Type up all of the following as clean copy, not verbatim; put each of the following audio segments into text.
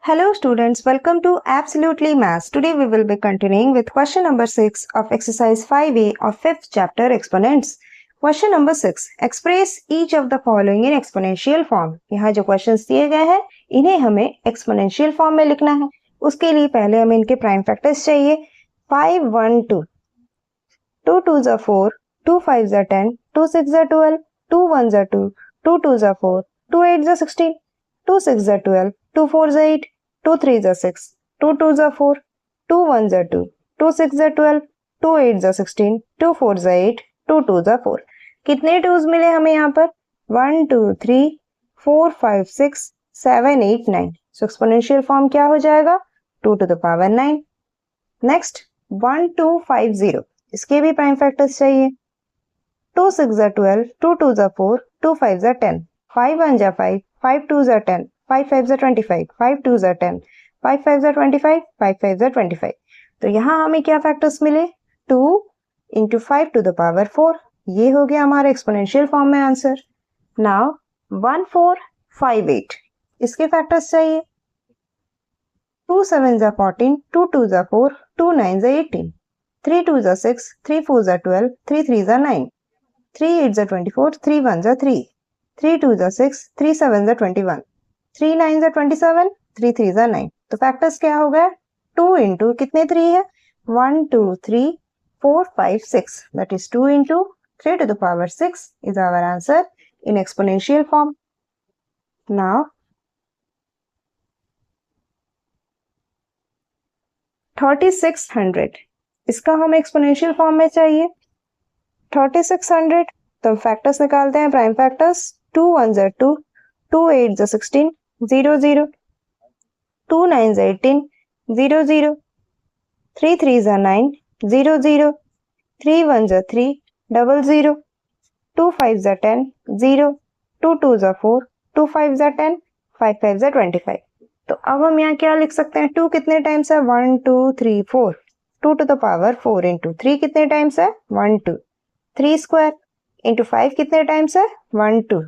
Hello students, welcome to Absolutely Maths. Today we will be continuing with question number 6 of exercise 5A of 5th chapter exponents. Question number 6. Express each of the following in exponential form. यहाँ जो questions दिए गए हैं इन्हें हमें exponential form में लिखना है. उसके लिए पहले हमें इनके prime factors चाहिए. 5, 1, 2. 2 2s are 4, 2 5s are 10, 2 6s are 12, 2 1s are 2, 2 2s are 4, 2 8s are 16, 2 6s are 12, 2 4s are 8, 2 3s are 6, 2 2s are 4, 2 1s are 2, 2 6s are 12, 2 8s are 16, 2 4s are 8, 2 2s are 4. कितने 2s मिले हमें यहाँ पर? 1 2 3 4 5 6 7 8 9. So exponential form क्या हो जाएगा? 2 to the power 9. Next 1 2 5 0. इसके भी प्राइम फैक्टर्स चाहिए. 2 6s are 12, 2 2s are 4, 2 5s are 10, 5 1s are 5, 5 2s are 10, 5 5s are 25, 5 2s are 10, 5 5s are 25, 5 5s are 25. तो यहाँ हमें क्या फैक्टर्स मिले? 2 into 5 to the power 4. ये हो गया हमारा एक्सपोनेंशियल फॉर्म में आंसर. नाउ 1 4 5 8. इसके फैक्टर्स चाहिए. 2 7s are 14, 2 2s are 4, 2 9s are 18, 3 2s are 6, 3 4s are 12, 3 3s are 9, 3 8s are 24, 3 1s are 3, 3 2s are 6, 3 7s are 21, 3 9s are 27, 3 3s are 9. तो factors क्या हो गया? 2 into कितने 3 है? 1 2 3 4 5 6. That is 2 into 3 to the power 6 is our answer in exponential form. Now 3600. इसका हमें exponential form में चाहिए. 3600 तो फैक्टर्स निकालते हैं. Prime factors 2 1s are 2, 2 8s are 16, 0 0, 2 9s are 18, 0 0, 3 3s are 9, 0 0, 3 1s are 3, 0 0, 2 5s are 10, 0, 2 2s are 4, 2 5s are 10, 5 5s are 25. तो अब हम यहाँ क्या लिख सकते हैं? 2 कितने टाइम्स है? 1 2 3 4. 2 to the power 4 into 3 कितने टाइम्स है? 1 2. 3 square into 5 कितने टाइम्स है? 1 2.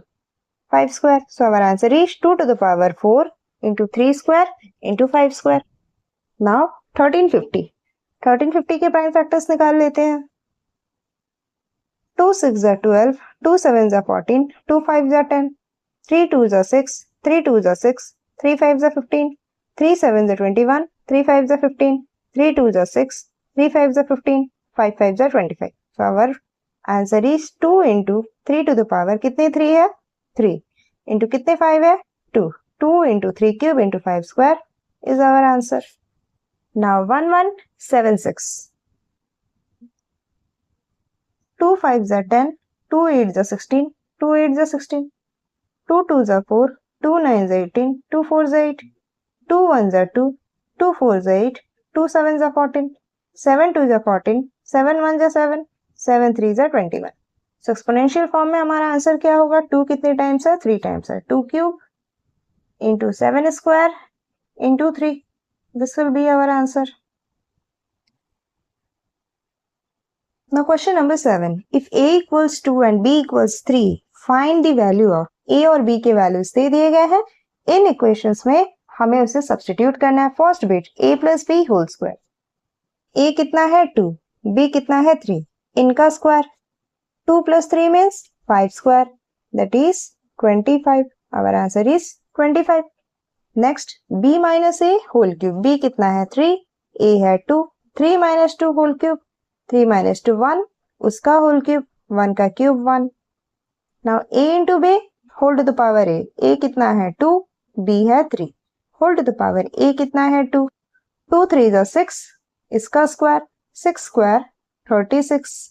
5 square. So our answer is 2 to the power 4 into 3 square into 5 square. Now 1350. 1350 के प्राइम फैक्टर्स निकाल लेते हैं. 2 6s are 12, 2 7s are 14, 2 5s are 10, 3 2s are 6, 3 2s are 6, 3 5s are 15, 3 7s are 21, 3 5s are 15, 3 2s are 6, 3 5s are 15, 5 5s are 25. So our answer is 2 into 3 to the power कितने 3 है? 3 into कितने 5 है? 2. 2 into 3 cube into 5 square is our answer. Now 1176. 2 5s are 10, 2 8s are 16, 2 8s are 16, 2 2s are 4, 2 9s are 18, 2 4s are 8, 2 1s are 2, 2 4s are 8, 2 7s are 14, 7 2s are 14, 7 1s are 7, 7 3s are 21. So exponential form में हमारा answer क्या होगा? 2 कितने times है? 3 times है. 2 cube into 7 square into 3. This will be our answer. Now question number 7. If a equals 2 and b equals 3, find the value of a और b के values दे दिए गए हैं. इन इक्वेशंस में हमें उसे सब्स्टिट्यूट करना है. First bit a plus b whole square. a कितना है? 2. b कितना है? 3. इनका square 2 plus 3 means 5 square. That is 25. Our answer is 25. Next b minus a whole cube. b कितना है? 3. a है 2. 3 minus 2 whole cube. 3 minus 2 1. उसका whole cube. 1 का cube 1. Now a into b whole to the power a. a कितना है? 2. b है 3. Whole to the power a कितना है? 2. 2 3 is 6. इसका square 6 square 36.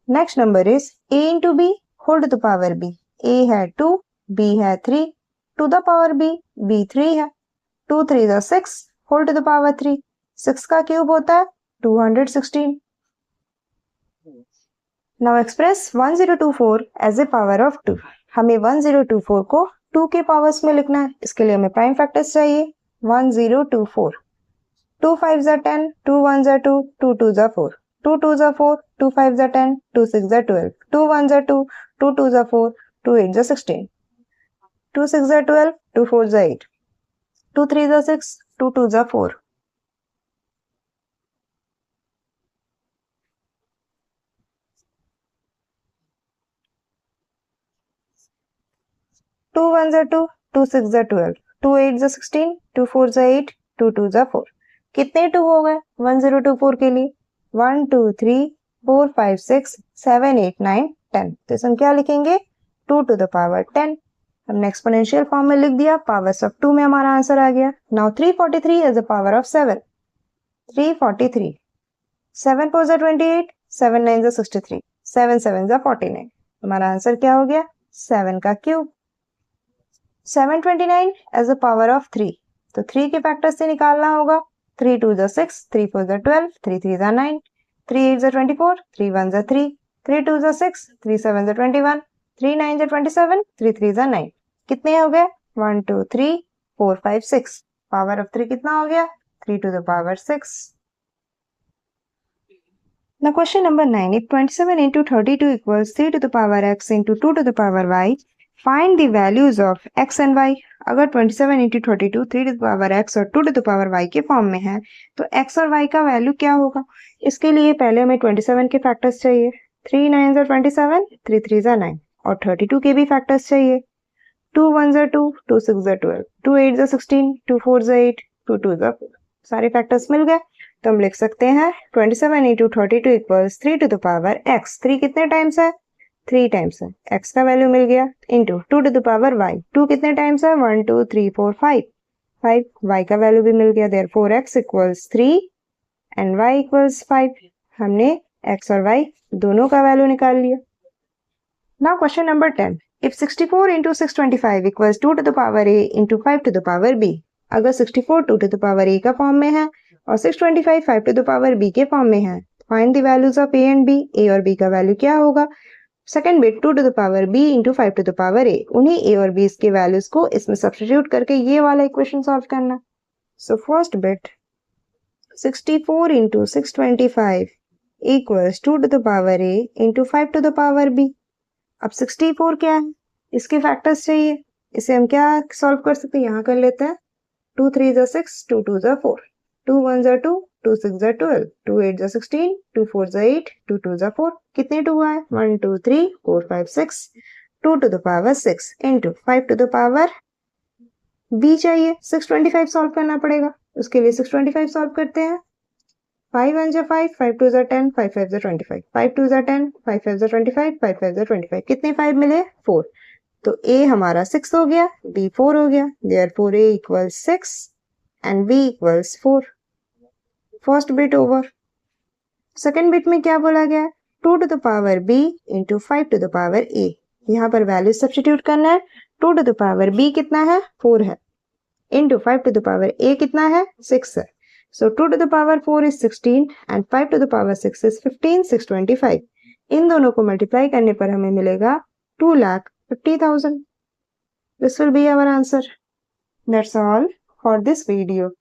Next number is a into b whole to the power b. a है 2, b है 3, to the power b, b 3 है. 2 3 is 6, whole to the power 3. 6 का cube होता है 216. Now express 1024 as a power of 2. हमें 1024 को 2 के powers में लिखना है. इसके लिए हमें प्राइम फैक्टर्स चाहिए. 1024. 2 5s are 10, 2 1s are 2, 2 2s are 4. 2 2s are 4, 2 5s are 10, 2 6s are 12, 2 1s are 2, 2 2s are 4, 2 8s are 16, 2 6s are 12, 2 4s are 8. 2 3 is 6, 2 2 is 4. 2 1 is 2, 2 6 is 12, 2 8 is 16, 2 4 is 8, 2 2 is 4. कितने 2 हो गए 1024 के लिए? 1 2 3 4 5 6 7 8 9 10. तो इसमें क्या लिखेंगे? 2 to the power 10. हमने एक्सपोनेंशियल फॉर्म में लिख दिया, पावर्स ऑफ 2 में हमारा आंसर आ गया. Now 343 is the power of 7. 343. 7 4 is 28, 7 9 is 63, 7 7 is 49. हमारा आंसर क्या हो गया? 7 का cube. 729 as a power of 3. तो 3 के फैक्टर्स से निकालना होगा. 3 2 is 6, 3 4 is 12, 3 3 is 9, 3 8 is 24, 3 1 is 3, 3 2 is 6, 3 7 is 21, 3 9 is 27, 3 3 is 9. कितने हो गए? 1 2 3 4 5 6. पावर ऑफ 3 कितना हो गया? 3 to the power 6. Now question number 9. If 27 into 32 equals 3 to the power x into 2 to the power y, find the values of x and y. अगर 27 into 32 3 to the power x और 2 to the power y के form में है तो x और y का value क्या होगा? इसके लिए पहले हमें 27 के फैक्टर्स चाहिए. 3 9 is 27, 3 3 is 9 और 32 के भी फैक्टर्स चाहिए. 2 1 is 2, 2 6 is 12, 2 8 is 16, 2 4 is 8, 2 2 is 4. सारे फैक्टर्स मिल गए तो हम लिख सकते हैं 27 into 32 equals 3 to the power x. 3 कितने टाइम्स है? 3 टाइम्स है. x का वैल्यू मिल गया into 2 to the power y. 2 कितने टाइम्स है? 1 2 3 4 5. 5 y का वैल्यू भी मिल गया. therefore x equals 3 and y equals 5. हमने x और y दोनों का वैल्यू निकाल लिया. Now question number 10. If 64 into 625 equals 2 to the power a into 5 to the power b. अगर 64 2 to the power a का फॉर्म में है और 625 5 to the power b के फॉर्म में है. Find the values of a and b. a और b का वैल्यू क्या होगा? Second bit 2 to the power b into 5 to the power a. उन्हीं a और b के वैल्यूज को इसमें सब्स्टिट्यूट करके ये वाला इक्वेशन सॉल्व करना. So first bit 64 into 625 equals 2 to the power a into 5 to the power b. अब 64 क्या है? इसके फैक्टर्स चाहिए. इसे हम क्या सॉल्व कर सकते हैं? यहाँ कर लेते हैं. 2 3 is 6, 2 2 is 4, 2 1 is 2, 2 6 is 12, 2 8 is 16, 2 4 is 8, 2 2 is 4. कितने 2 आए? 1 2 3 4 5 6. 2 to the power 6 into 5 to the power b चाहिए. 625 सॉल्व करना पड़ेगा. उसके लिए 625 सॉल्व करते हैं. 5 1 is 5, 5 2 is 10, 5 5 is 25, 5 2 is 10, 5 5 is 25, 5 5 is 25. कितने 5 मिले? 4. तो a हमारा 6 हो गया, b 4 हो गया. therefore a equals 6 and b equals 4. First bit over. Second bit में क्या बोला गया? 2 to the power b into 5 to the power a. यहाँ पर वैल्यू सब्स्टिट्यूट करना है. 2 to the power b कितना है? 4 है. into 5 to the power a कितना है? 6 है. so 2 to the power 4 is 16 and 5 to the power 6 is 15, 625. इन दोनों को मल्टीप्लाई करने पर हमें मिलेगा 2,50,000. This will be our answer. That's all for this video.